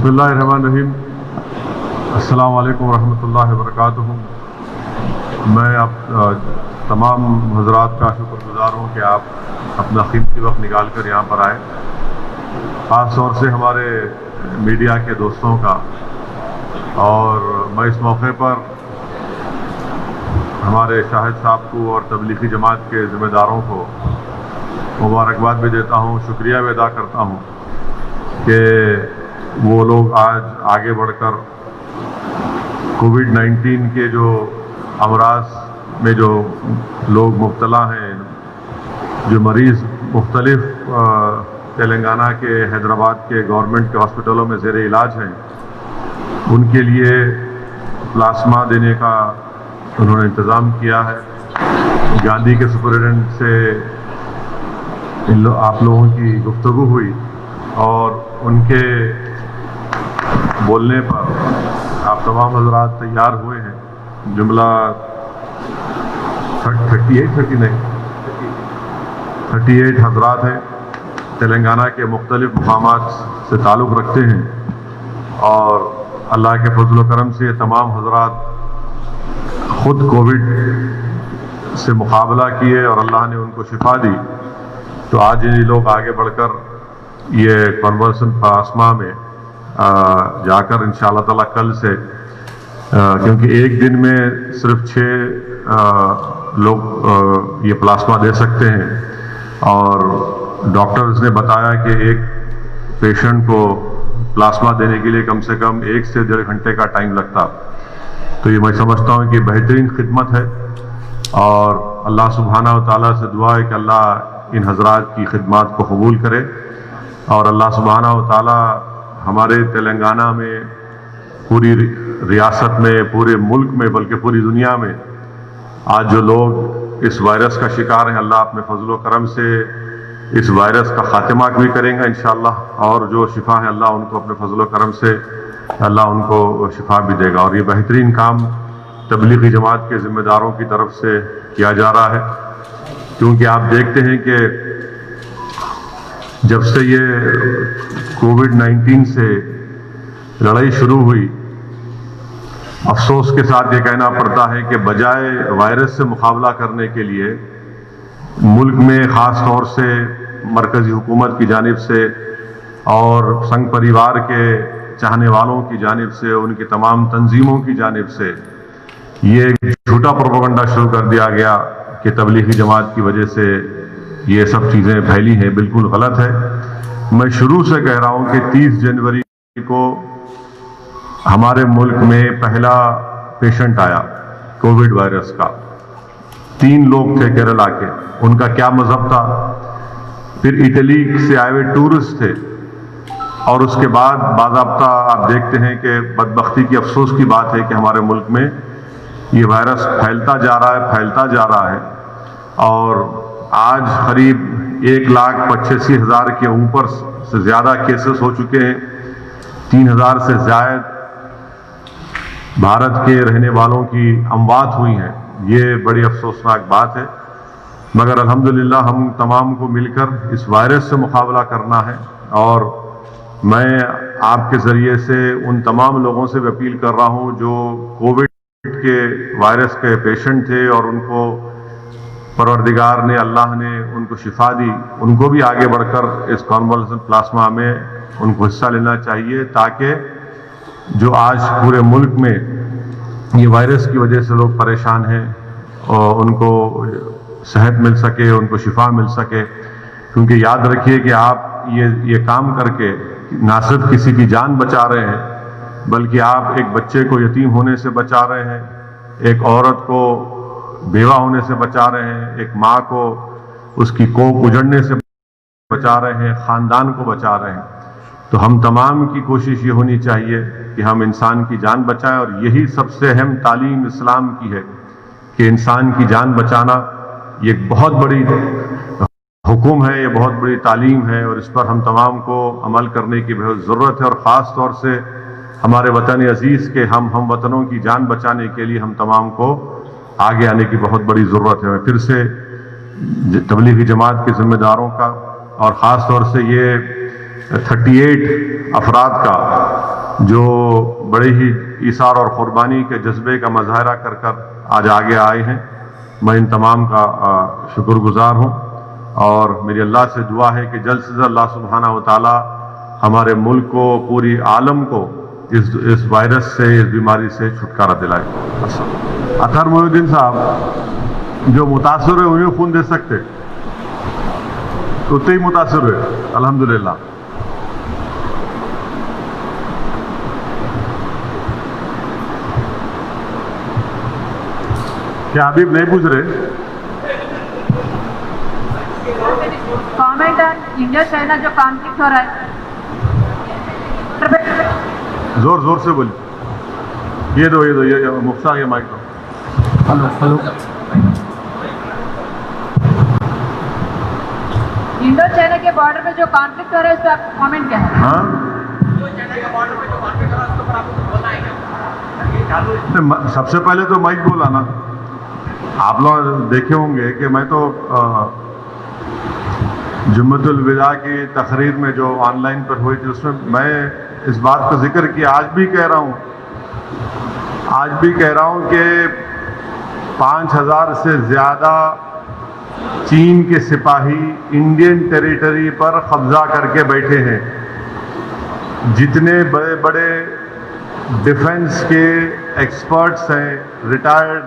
बिस्मिल्लाहिर्रहमानिर्रहीम। अस्सलाम वालेकुम रहमतुल्लाहि व बरकातुहू। मैं आप तमाम हज़रात का शुक्रगुज़ार हूँ कि आप अपना कीमती वक्त निकाल कर यहाँ पर आए। ख़ास तौर से हमारे मीडिया के दोस्तों का, और मैं इस मौके पर हमारे शाहिद साहब को और तबलीगी जमात के ज़िम्मेदारों को मुबारकबाद भी देता हूँ, शुक्रिया भी अदा करता हूँ कि वो लोग आज आगे बढ़कर कोविड-19 के जो अमराज में जो लोग मुब्तला हैं, जो मरीज़ मुख्तलिफ तेलंगाना के, हैदराबाद के गवर्नमेंट के हॉस्पिटलों में ज़ेर इलाज हैं, उनके लिए प्लाज्मा देने का उन्होंने इंतज़ाम किया है। गांधी के सुपरिटेंडेंट से आप लोगों की गुफ्तगू हुई और उनके बोलने पर आप तमाम हज़रात तैयार हुए हैं। जुमला 38 हज़रात हैं, तेलंगाना के मुख्तलिफ़ मुकामात से ताल्लुक़ रखते हैं, और अल्लाह के फजल व करम से ये तमाम हज़रात ख़ुद कोविड से मुकाबला किए और अल्लाह ने उनको शिफा दी। तो आज ये लोग आगे बढ़कर ये कन्वर्सन प्लाज्मा में जाकर इंशाअल्लाह ताला कल से, क्योंकि एक दिन में सिर्फ 6 लोग ये प्लाज्मा दे सकते हैं, और डॉक्टर्स ने बताया कि एक पेशेंट को प्लाज्मा देने के लिए कम से कम 1 से 1.5 घंटे का टाइम लगता। तो ये मैं समझता हूँ कि बेहतरीन खिदमत है, और अल्लाह सुब्हाना व तआला से दुआ है कि अल्लाह इन हज़रात की खिदमत को कबूल करे, और अल्लाह सुब्हाना व तआला हमारे तेलंगाना में, पूरी रियासत में, पूरे मुल्क में, बल्कि पूरी दुनिया में आज जो लोग इस वायरस का शिकार हैं, अल्लाह अपने फजल व करम से इस वायरस का खात्मा भी करेंगे इंशाअल्लाह, और जो शिफा है अल्लाह उनको अपने फजल व करम से अल्लाह उनको शिफा भी देगा। और ये बेहतरीन काम तबलीगी जमात के ज़िम्मेदारों की तरफ से किया जा रहा है, क्योंकि आप देखते हैं कि जब से ये कोविड-19 से लड़ाई शुरू हुई, अफसोस के साथ ये कहना पड़ता है कि बजाय वायरस से मुकाबला करने के लिए मुल्क में ख़ास तौर से मरकज़ी हुकूमत की जानिब से और संघ परिवार के चाहने वालों की जानिब से, उनकी तमाम तंजीमों की जानिब से ये झूठा प्रोपेगेंडा शुरू कर दिया गया कि तबलीगी जमात की वजह से ये सब चीज़ें फैली हैं। बिल्कुल गलत है। मैं शुरू से कह रहा हूँ कि 30 जनवरी को हमारे मुल्क में पहला पेशेंट आया कोविड वायरस का। 3 लोग थे केरला के, उनका क्या मजहब था। फिर इटली से आए हुए टूरिस्ट थे, और उसके बाद बाज़ाब्ता आप देखते हैं कि बदबख्ती की, अफसोस की बात है कि हमारे मुल्क में ये वायरस फैलता जा रहा है, और आज करीब 1,85,000 के ऊपर से ज़्यादा केसेस हो चुके हैं। 3,000 से ज़्यादा भारत के रहने वालों की अमवात हुई हैं। ये बड़ी अफसोसनाक बात है, मगर अल्हम्दुलिल्लाह हम तमाम को मिलकर इस वायरस से मुकाबला करना है। और मैं आपके ज़रिए से उन तमाम लोगों से भी अपील कर रहा हूँ जो कोविड के वायरस के पेशेंट थे और उनको परवरदिगार ने, अल्लाह ने उनको शिफा दी, उनको भी आगे बढ़कर इस कन्वल्सन प्लाज्मा में उनको हिस्सा लेना चाहिए, ताकि जो आज पूरे मुल्क में ये वायरस की वजह से लोग परेशान हैं और उनको सेहत मिल सके, उनको शिफा मिल सके। क्योंकि याद रखिए कि आप ये काम करके ना सिर्फ किसी की जान बचा रहे हैं, बल्कि आप एक बच्चे को यतीम होने से बचा रहे हैं, एक औरत को बेवा होने से बचा रहे हैं, एक माँ को उसकी कोख उजड़ने से बचा रहे हैं, ख़ानदान को बचा रहे हैं। तो हम तमाम की कोशिश ये होनी चाहिए कि हम इंसान की जान बचाएं, और यही सबसे अहम तालीम इस्लाम की है कि इंसान की जान बचाना ये बहुत बड़ी हुक्म है, ये बहुत बड़ी तालीम है, और इस पर हम तमाम को अमल करने की बहुत ज़रूरत है। और ख़ास तौर से हमारे वतन अजीज़ के हम वतनों की जान बचाने के लिए हम तमाम को आगे आने की बहुत बड़ी ज़रूरत है। मैं फिर से तबलीगी जमात के ज़िम्मेदारों का और ख़ास तौर से ये 38 अफराद का जो बड़े ही ईसार और क़ुरबानी के जज्बे का मुजाहरा कर कर आज आगे आए हैं। मैं इन तमाम का शुक्रगुजार हूँ और मेरी अल्लाह से दुआ है कि जल्द से जल्द अल्लाह सुब्हानहू व तआला हमारे मुल्क को, पूरी आलम को इस वायरस से, इस बीमारी से छुटकारा दिलाए। अतहर मोइनुद्दीन साहब जो मुतासर है उन्हें खून दे सकते, तो उतने ही मुतासर हुए अल्हम्दुलिल्लाह। क्या हबीब नहीं पूछ रहे? कमेंट ऑन इंडिया चाइना जो कॉन्फ्लिक्ट हो रहा है, जोर जोर से बोलिए। ये दो ये मुफ्ता ये माइक दो। हेलो इंडो चाइना के बॉर्डर पे जो कॉन्फ्लिक्ट हो रहा है उस पर आप कमेंट क्या है? हाँ, सबसे पहले तो माइक बोला ना। आप लोग देखे होंगे कि मैं तो जुम्मतुल विदा की तकरीर में जो ऑनलाइन पर हुई थी उसमें मैं इस बात का जिक्र किया, आज भी कह रहा हूँ कि 5000 से ज़्यादा चीन के सिपाही इंडियन टेरिटरी पर कब्जा करके बैठे हैं। जितने बड़े बड़े डिफेंस के एक्सपर्ट्स हैं, रिटायर्ड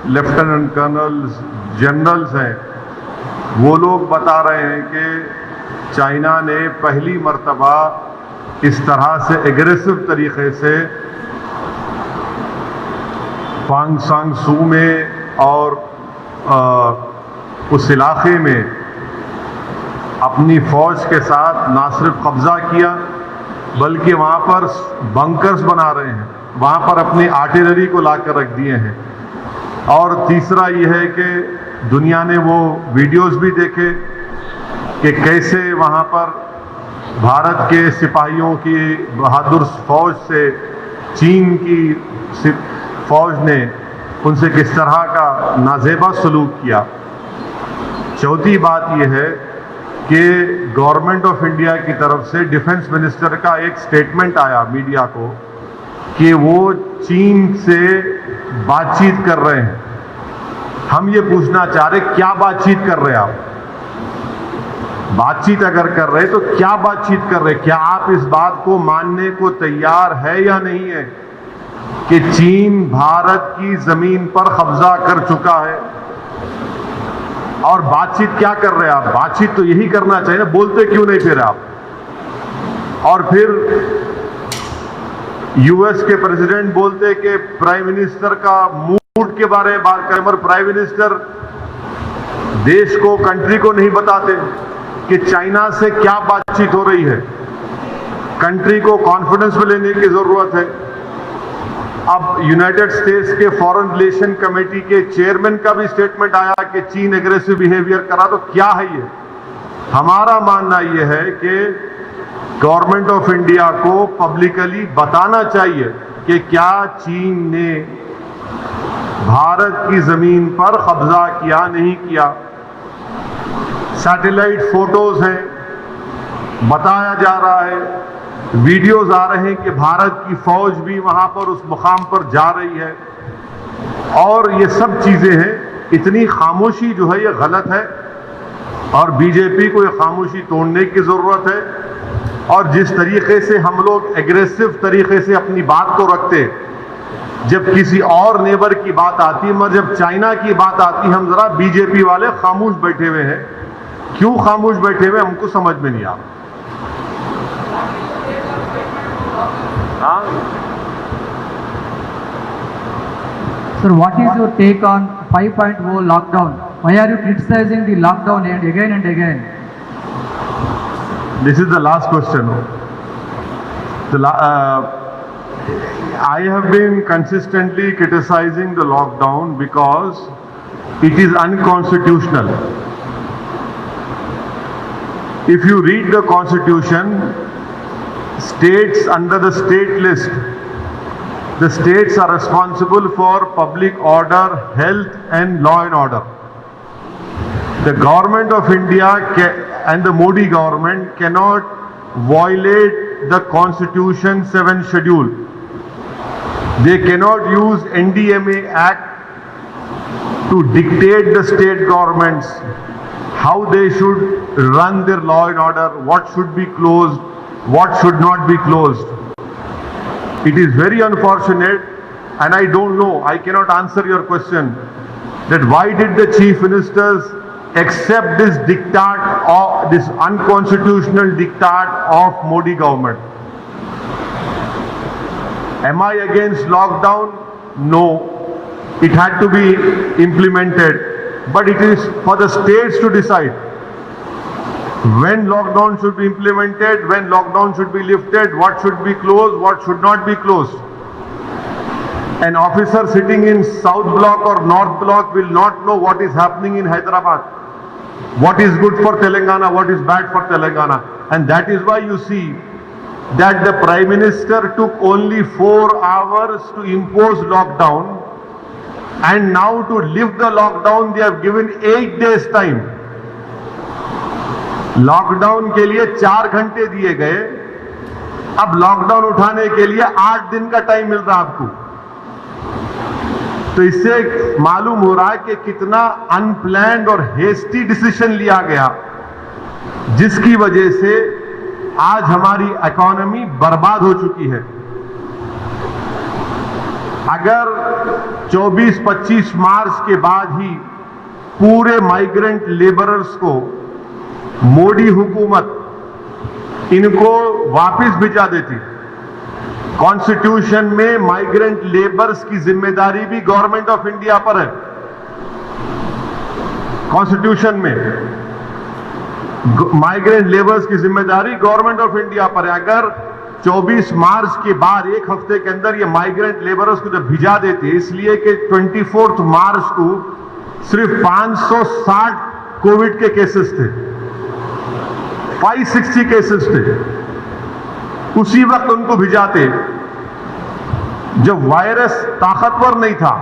लेफ्टिनेंट कर्नल्स, जनरल्स हैं, वो लोग बता रहे हैं कि चाइना ने पहली मर्तबा इस तरह से एग्रेसिव तरीके से फांग सांग सू में और उस इलाके में अपनी फौज के साथ ना सिर्फ कब्जा किया बल्कि वहाँ पर बंकर्स बना रहे हैं, वहाँ पर अपनी आर्टिलरी को लाकर रख दिए हैं। और तीसरा ये है कि दुनिया ने वो वीडियोस भी देखे कि कैसे वहाँ पर भारत के सिपाहियों की बहादुर फौज से चीन की फौज ने उनसे किस तरह का नाजेबा सलूक किया। चौथी बात यह है कि गवर्नमेंट ऑफ इंडिया की तरफ से डिफेंस मिनिस्टर का एक स्टेटमेंट आया मीडिया को कि वो चीन से बातचीत कर रहे हैं। हम ये पूछना चाह रहे क्या बातचीत कर रहे हैं आप? बातचीत अगर कर रहे तो क्या बातचीत कर रहे? क्या आप इस बात को मानने को तैयार है या नहीं है कि चीन भारत की जमीन पर कब्जा कर चुका है? और बातचीत क्या कर रहे हैं आप? बातचीत तो यही करना चाहिए ना, बोलते क्यों नहीं फिर आप? और फिर यूएस के प्रेसिडेंट बोलते कि प्राइम मिनिस्टर का मूड के बारे में बात करें, मगर प्राइम मिनिस्टर देश को, कंट्री को नहीं बताते कि चाइना से क्या बातचीत हो रही है। कंट्री को कॉन्फिडेंस में लेने की जरूरत है। अब यूनाइटेड स्टेट्स के फॉरेन रिलेशन कमेटी के चेयरमैन का भी स्टेटमेंट आया कि चीन एग्रेसिव बिहेवियर करा, तो क्या है ये? हमारा मानना यह है कि गवर्नमेंट ऑफ इंडिया को पब्लिकली बताना चाहिए कि क्या चीन ने भारत की जमीन पर कब्जा किया, नहीं किया। सैटेलाइट फोटोज हैं, बताया जा रहा है, वीडियोज आ रहे हैं कि भारत की फौज भी वहां पर उस मुकाम पर जा रही है। और ये सब चीजें हैं। इतनी खामोशी जो है ये गलत है और बीजेपी को ये खामोशी तोड़ने की जरूरत है। और जिस तरीके से हम लोग एग्रेसिव तरीके से अपनी बात को रखते जब किसी और नेबर की बात आती है, मगर जब चाइना की बात आती हम जरा बीजेपी वाले खामोश बैठे हुए हैं। क्यों खामोश बैठे हुए हमको समझ में नहीं आ रहा। Sir, what is your take on 5.0 lockdown? Why are you criticizing the lockdown and again? This is the last question. I have been consistently criticizing the lockdown because it is unconstitutional. If you read the constitution, states under the state list, the states are responsible for public order, health and law and order. The government of India and the Modi government cannot violate the Constitution 7 schedule. They cannot use NDMA Act to dictate the state governments how they should run their law and order, what should be closed, what should not be closed. It is very unfortunate, and I don't know, I cannot answer your question, that why did the chief ministers accept this diktat, or this unconstitutional diktat of Modi government? Am I against lockdown? No. It had to be implemented, but it is for the states to decide when lockdown should be implemented, when lockdown should be lifted, what should be closed, what should not be closed. An officer sitting in South Block or North Block will not know what is happening in Hyderabad, what is good for Telangana, what is bad for Telangana. And that is why you see that the Prime Minister took only 4 hours to impose lockdown, and now to lift the lockdown they have given 8 days time. Lockdown के लिए 4 घंटे दिए गए, अब lockdown उठाने के लिए 8 दिन का टाइम मिल रहा है आपको। तो इससे मालूम हो रहा है कि कितना अनप्लैन्ड और हेस्टी डिसीजन लिया गया, जिसकी वजह से आज हमारी इकोनॉमी बर्बाद हो चुकी है। अगर 24-25 मार्च के बाद ही पूरे माइग्रेंट लेबरर्स को मोदी हुकूमत इनको वापस भिजा देती, कॉन्स्टिट्यूशन में माइग्रेंट लेबर्स की जिम्मेदारी भी गवर्नमेंट ऑफ इंडिया पर है। कॉन्स्टिट्यूशन में माइग्रेंट लेबर्स की जिम्मेदारी गवर्नमेंट ऑफ इंडिया पर है। अगर 24 मार्च के बाद 1 हफ्ते के अंदर ये माइग्रेंट लेबरर्स को जब भिजा देते, इसलिए कि 24 मार्च को सिर्फ 560 कोविड के केसेस थे, 560 केसेस थे, उसी वक्त उनको भिजाते जब वायरस ताकतवर नहीं था।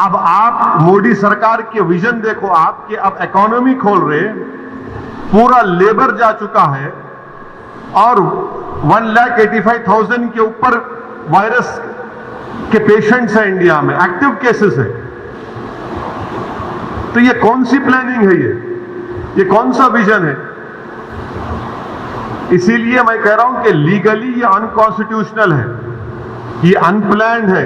अब आप मोदी सरकार के विजन देखो, आपके अब इकोनॉमी खोल रहे, पूरा लेबर जा चुका है और 1,85,000 के ऊपर वायरस के पेशेंट्स हैं इंडिया में, एक्टिव केसेस है। तो ये कौन सी प्लानिंग है, ये कौन सा विजन है? इसीलिए मैं कह रहा हूं कि लीगली ये अनकॉन्स्टिट्यूशनल है, ये अनप्लैन्ड है,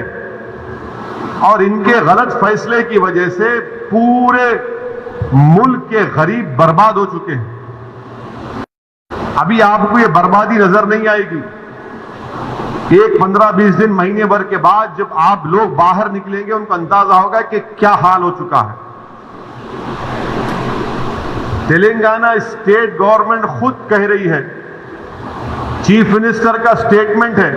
और इनके गलत फैसले की वजह से पूरे मुल्क के गरीब बर्बाद हो चुके हैं। अभी आपको ये बर्बादी नजर नहीं आएगी, 15-20 दिन, महीने भर के बाद जब आप लोग बाहर निकलेंगे उनको अंदाजा होगा कि क्या हाल हो चुका है। तेलंगाना स्टेट गवर्नमेंट खुद कह रही है, चीफ मिनिस्टर का स्टेटमेंट है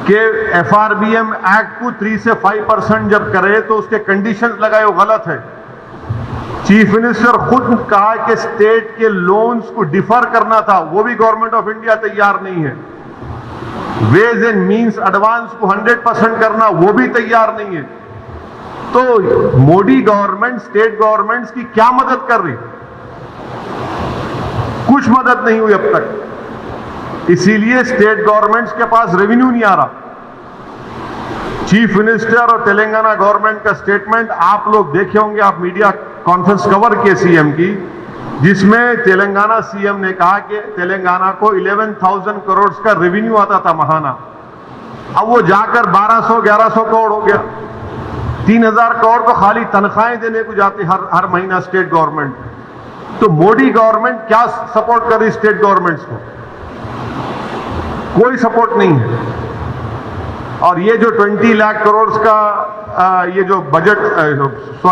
कि FRBM एक्ट को 3 से 5% जब करे तो उसके कंडीशंस लगाए वो गलत है। चीफ मिनिस्टर खुद कहा कि स्टेट के लोन्स को डिफर करना था, वो भी गवर्नमेंट ऑफ इंडिया तैयार नहीं है। वेज एंड मींस एडवांस को 100% करना, वो भी तैयार नहीं है। तो मोदी गवर्नमेंट स्टेट गवर्नमेंट्स की क्या मदद कर रही? कुछ मदद नहीं हुई अब तक। इसीलिए स्टेट गवर्नमेंट्स के पास रेवेन्यू नहीं आ रहा। चीफ मिनिस्टर और तेलंगाना गवर्नमेंट का स्टेटमेंट आप लोग देखे होंगे, आप मीडिया कॉन्फ्रेंस कवर किए सीएम की, जिसमें तेलंगाना सीएम ने कहा कि तेलंगाना को 11,000 करोड़ का रेवेन्यू आता था महाना, अब वो जाकर 1200-1100 करोड़ हो गया। 3,000 करोड़ तो खाली तनख्वाहें देने को जाती हर महीना स्टेट गवर्नमेंट। तो मोदी गवर्नमेंट क्या सपोर्ट कर रही स्टेट गवर्नमेंट्स को? कोई सपोर्ट नहीं है। और ये जो 20 लाख करोड़ का ये जो बजट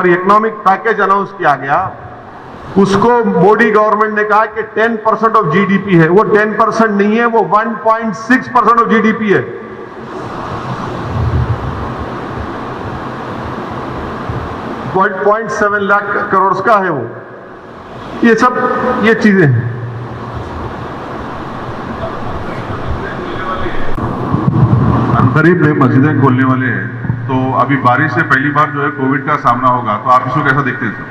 इकोनॉमिक पैकेज अनाउंस किया गया, उसको मोदी गवर्नमेंट ने कहा कि 10% ऑफ जीडीपी है। वो 10% नहीं है, वो 1.6% ऑफ जीडीपी है। $1.7 लाख करोड़ का है वो। ये चीजें हैं। करीब में मस्जिदें खोलने वाले हैं, तो अभी बारिश से पहली बार जो है कोविड का सामना होगा, तो आप इसको कैसा देखते हैं सर?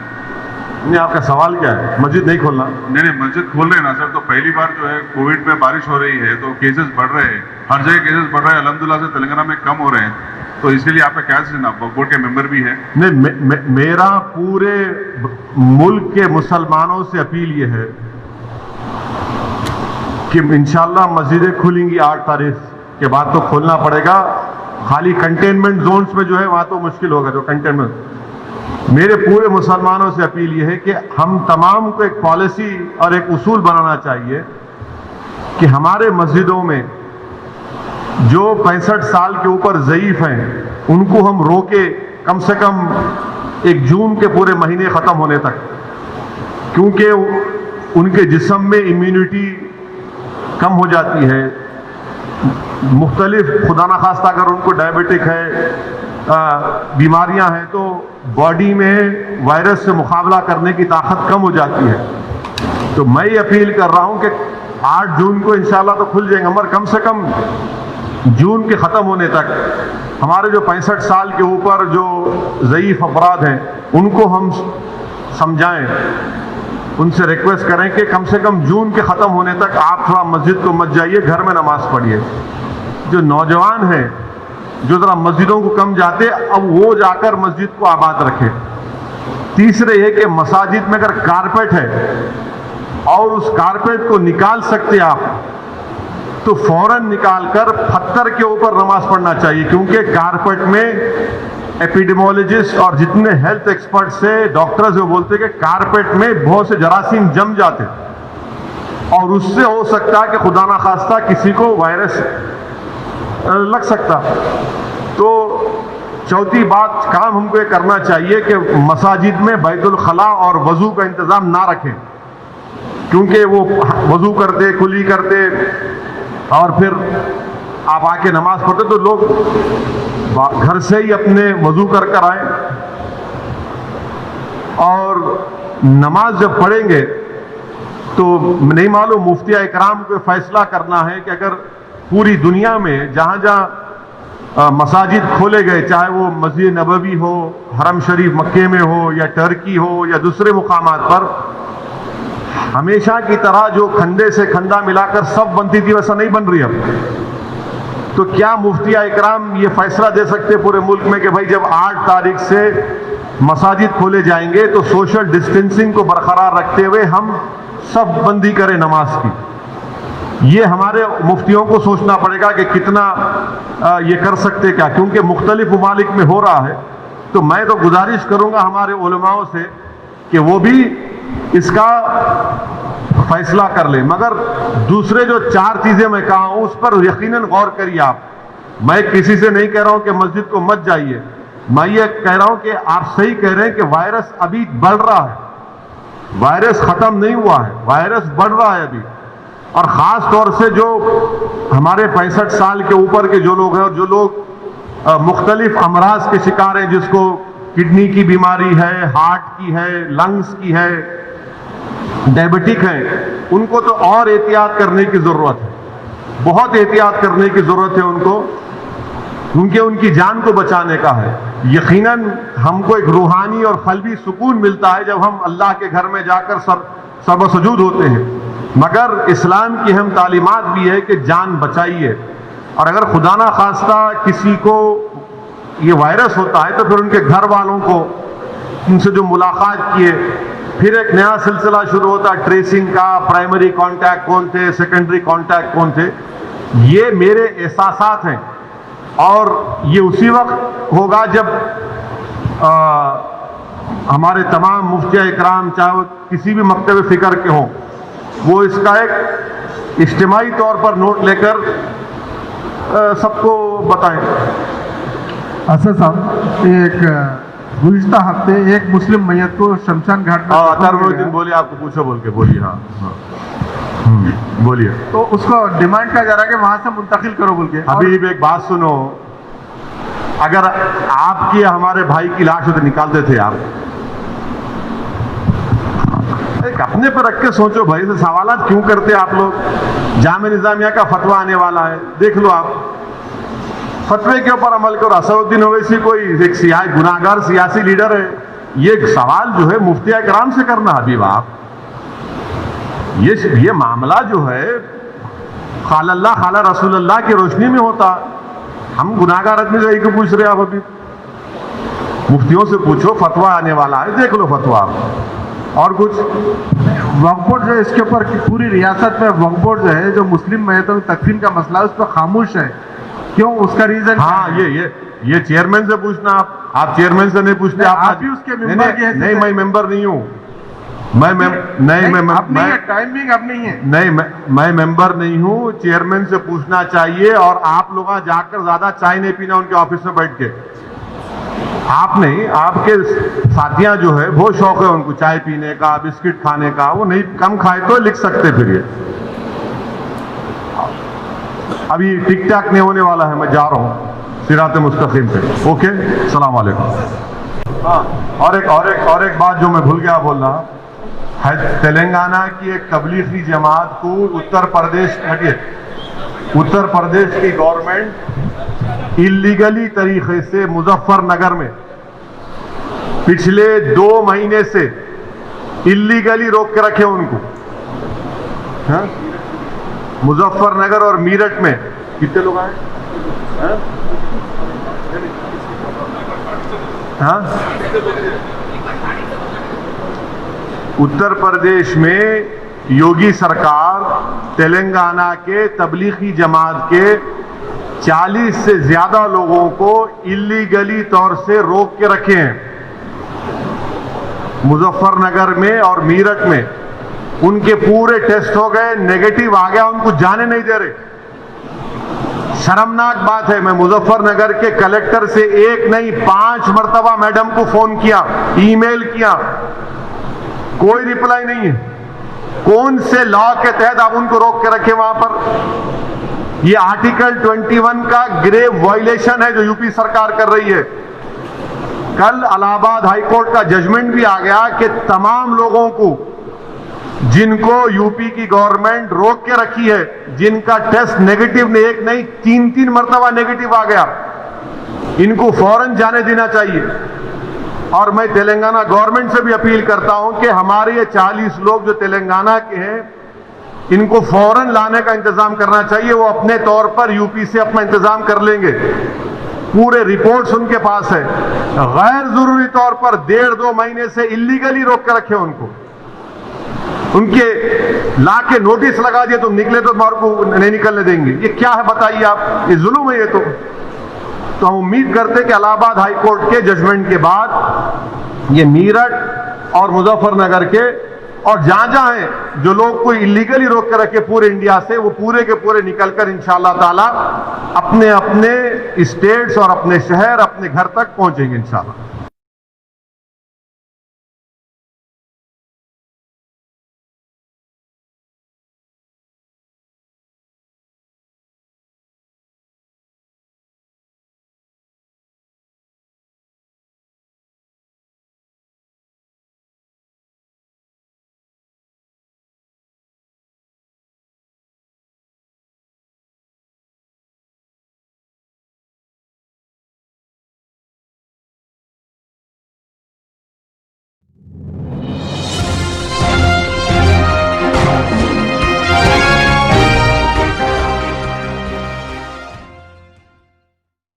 नहीं, आपका सवाल क्या है? मस्जिद नहीं खोलना? नहीं नहीं, मस्जिद खोल रहे हैं ना सर। तो पहली बार जो है कोविड में बारिश हो रही है तो केसेस बढ़ रहे हैं, हर जगह केसेस बढ़ रहे हैं, अल्हम्दुलिल्लाह से तेलंगाना में कम हो रहे हैं। तो इसके लिए आपका क्या सजेशन? आप बोर्ड के मेंबर भी हैं। नहीं, मेरा पूरे मुल्क के मुसलमानों से अपील ये है कि इंशाल्लाह मस्जिदें खुलेंगी 8 तारीख के बाद। तो खोलना पड़ेगा। खाली कंटेनमेंट जोन्स में जो है वहां तो मुश्किल होगा। जो कंटेनमेंट, मेरे पूरे मुसलमानों से अपील ये है कि हम तमाम को एक पॉलिसी और एक उसूल बनाना चाहिए कि हमारे मस्जिदों में जो 65 साल के ऊपर ज़ईफ हैं उनको हम रोके कम से कम 1 जून के पूरे महीने ख़त्म होने तक, क्योंकि उनके जिस्म में इम्यूनिटी कम हो जाती है। मुख्तलिफ खुदा न खास्ता अगर उनको डायबिटिक है, बीमारियां हैं, तो बॉडी में वायरस से मुकाबला करने की ताकत कम हो जाती है। तो मैं ये अपील कर रहा हूं कि 8 जून को इंशाल्लाह तो खुल जाएंगे, मगर कम से कम जून के ख़त्म होने तक हमारे जो 65 साल के ऊपर जो ज़ईफ़ अफराद हैं उनको हम समझाएं, उनसे रिक्वेस्ट करें कि कम से कम जून के ख़त्म होने तक आप थोड़ा मस्जिद को मत जाइए, घर में नमाज पढ़िए। जो नौजवान हैं जो ज़रा मस्जिदों को कम जाते, अब वो जाकर मस्जिद को आबाद रखें। तीसरे ये कि मसाजिद में अगर कारपेट है और उस कारपेट को निकाल सकते आप तो फौरन निकालकर पत्थर के ऊपर नमाज पढ़ना चाहिए, क्योंकि कारपेट में एपिडेमोलॉजिस्ट और जितने हेल्थ एक्सपर्ट्स से डॉक्टर्स वो बोलते हैं कि कारपेट में बहुत से जरासीम जम जाते और उससे हो सकता है कि खुदा ना खास्ता किसी को वायरस लग सकता। तो चौथी बात काम हमको ये करना चाहिए कि मसाजिद में बैतुल खला और वजू का इंतज़ाम ना रखें, क्योंकि वो वजू करते, कुली करते और फिर आप आके नमाज पढ़ते, तो लोग घर से ही अपने वजू कर आए और नमाज जब पढ़ेंगे तो नहीं मालूम मुफ्ती इकराम को फैसला करना है कि अगर पूरी दुनिया में जहाँ जहाँ मसाजिद खोले गए, चाहे वो मस्जिद नबवी हो, हरम शरीफ मक्के में हो या टर्की हो या दूसरे मुकामात पर, हमेशा की तरह जो खंडे से खंडा मिलाकर सब बनती थी वैसा नहीं बन रही अब। तो क्या मुफ्ती इकराम ये फैसला दे सकते पूरे मुल्क में कि भाई जब 8 तारीख से मसाजिद खोले जाएंगे तो सोशल डिस्टेंसिंग को बरकरार रखते हुए हम सब बंदी करें नमाज की? ये हमारे मुफ्तियों को सोचना पड़ेगा कि कितना ये कर सकते क्या, क्योंकि मुख्तलिफ ममालिक में हो रहा है। तो मैं तो गुजारिश करूंगा हमारे उलमाओं से कि वो भी इसका फैसला कर ले। मगर दूसरे जो 4 चीजें मैं कहा हूं उस पर यकीनन गौर करिए आप। मैं किसी से नहीं कह रहा हूं कि मस्जिद को मत जाइए, मैं ये कह रहा हूं कि आप सही कह रहे हैं कि वायरस अभी बढ़ रहा है, वायरस खत्म नहीं हुआ है, वायरस बढ़ रहा है अभी। और ख़ास तौर से जो हमारे 65 साल के ऊपर के जो लोग हैं और जो लोग मुख्तलिफ अमराज के शिकार हैं, जिसको किडनी की बीमारी है, हार्ट की है, लंग्स की है, डायबिटिक हैं, उनको तो और एहतियात करने की ज़रूरत है, बहुत एहतियात करने की ज़रूरत है उनको, क्योंकि उनकी जान को बचाने का है। यकीनन हमको एक रूहानी और क़ल्बी सुकून मिलता है जब हम अल्लाह के घर में जाकर सर्वसजूद होते हैं, मगर इस्लाम की हम तालीमात भी है कि जान बचाइए। और अगर खुदा ना खास्ता किसी को ये वायरस होता है तो फिर उनके घर वालों को उनसे जो मुलाकात किए, फिर एक नया सिलसिला शुरू होता है ट्रेसिंग का, प्राइमरी कांटेक्ट कौन थे, सेकेंडरी कांटेक्ट कौन थे। ये मेरे एहसासात हैं और ये उसी वक्त होगा जब हमारे तमाम मुफ्ती इकराम चाहे वो किसी भी मकतब फ़िक्र के हों, वो इसका एक इज्तिमाई तौर पर नोट लेकर सबको बताएं। असद साहब, एक गुज़िश्ता हफ्ते एक मुस्लिम मैयत को शमशान घाट में अतरमुद्दीन बोलिए, आपको पूछो बोल के बोलिए। हाँ बोलिए। तो उसको डिमांड किया जा रहा है कि वहां से मुंतकिल करो बोल के। अभी एक बात सुनो, अगर आपकी हमारे भाई की लाश हो तो निकालते थे आप? एक अपने पर रख के सोचो भाई, से सवालात क्यों करते आप लोग? जामे निजामिया का फतवा आने वाला है, देख लो आप, फतवे के ऊपर अमल करो। असदुद्दीन ओवैसी कोई एक गुनाहगार सियासी लीडर है, ये सवाल जो है मुफ्ती इकराम से करना हबीब आप, ये मामला जो है खाला अल्लाह खाला रसूल अल्लाह की रोशनी में होता। हम गुनाहगार आदमी से को पूछ रहे आप अभी, मुफ्तियों से पूछो, फतवा आने वाला है, देख लो फतवा आप। और कुछ वक्फ बोर्ड जो है इसके ऊपर पूरी रियासत में वक्फ बोर्ड जो है जो मुस्लिम मैतों की तकसीम का मसला है उस पर खामोश है, क्यों, उसका रीजन? हाँ, ये चेयरमैन से पूछना आप चेयरमैन से नहीं पूछते। आप भी उसके मेंबर के हैं? नहीं, मैं मेंबर नहीं हूँ। टाइमिंग अब नहीं है। नहीं, मैं मेंबर नहीं हूँ। चेयरमैन से पूछना चाहिए, और आप लोग जाकर ज्यादा चाय नहीं पीना उनके ऑफिस में बैठ के। आप नहीं, आपके साथियां जो है बहुत शौक है उनको चाय पीने का, बिस्किट खाने का, वो नहीं कम खाए तो लिख सकते। फिर ये अभी टिक टाक नहीं होने वाला है, मैं जा रहा हूँ सिरात मुस्तकीम पे। ओके, सलाम वालेकुम। हाँ, और एक बात जो मैं भूल गया बोलना है, तेलंगाना की एक तबलीगी जमात को उत्तर प्रदेश की गवर्नमेंट इलीगली तरीके से मुजफ्फरनगर में पिछले 2 महीने से इलीगली रोक के रखे उनको। हाँ? मुजफ्फरनगर और मीरठ में कितने लोग आए? हाँ? उत्तर प्रदेश में योगी सरकार तेलंगाना के तबलीगी जमात के 40 से ज्यादा लोगों को इलीगली तौर से रोक के रखे हैं मुजफ्फरनगर में और मीरठ में। उनके पूरे टेस्ट हो गए, नेगेटिव आ गया, उनको जाने नहीं दे रहे। शर्मनाक बात है। मैं मुजफ्फरनगर के कलेक्टर से 1 नहीं 5 मर्तबा मैडम को फोन किया, ईमेल किया, कोई रिप्लाई नहीं है। कौन से लॉ के तहत आप उनको रोक के रखे वहां पर? ये आर्टिकल 21 का ग्रेव वायलेशन है जो यूपी सरकार कर रही है। कल इलाहाबाद हाईकोर्ट का जजमेंट भी आ गया कि तमाम लोगों को जिनको यूपी की गवर्नमेंट रोक के रखी है, जिनका टेस्ट नेगेटिव ने 1 नहीं 3 मर्तबा नेगेटिव आ गया, इनको फौरन जाने देना चाहिए। और मैं तेलंगाना गवर्नमेंट से भी अपील करता हूं कि हमारे ये 40 लोग जो तेलंगाना के हैं, इनको फौरन लाने का इंतजाम करना चाहिए। वो अपने तौर पर यूपी से अपना इंतजाम कर लेंगे। पूरे रिपोर्ट्स उनके पास है। गैर जरूरी तौर पर 1.5-2 महीने से इलीगली रोक के रखे उनको। उनके ला के नोटिस लगा दिए, तुम निकले तो मार को नहीं निकलने देंगे। ये क्या है बताइए आप? ये जुल्म है ये तो हम उम्मीद करते हैं कि इलाहाबाद हाईकोर्ट के जजमेंट के बाद ये मीरठ और मुजफ्फरनगर के और जहां है जो लोग को इलीगली रोक के रखे पूरे इंडिया से, वो पूरे के पूरे निकलकर इंशाअल्लाह ताला अपने अपने स्टेट्स और अपने शहर अपने घर तक पहुंचेंगे इंशाअल्लाह।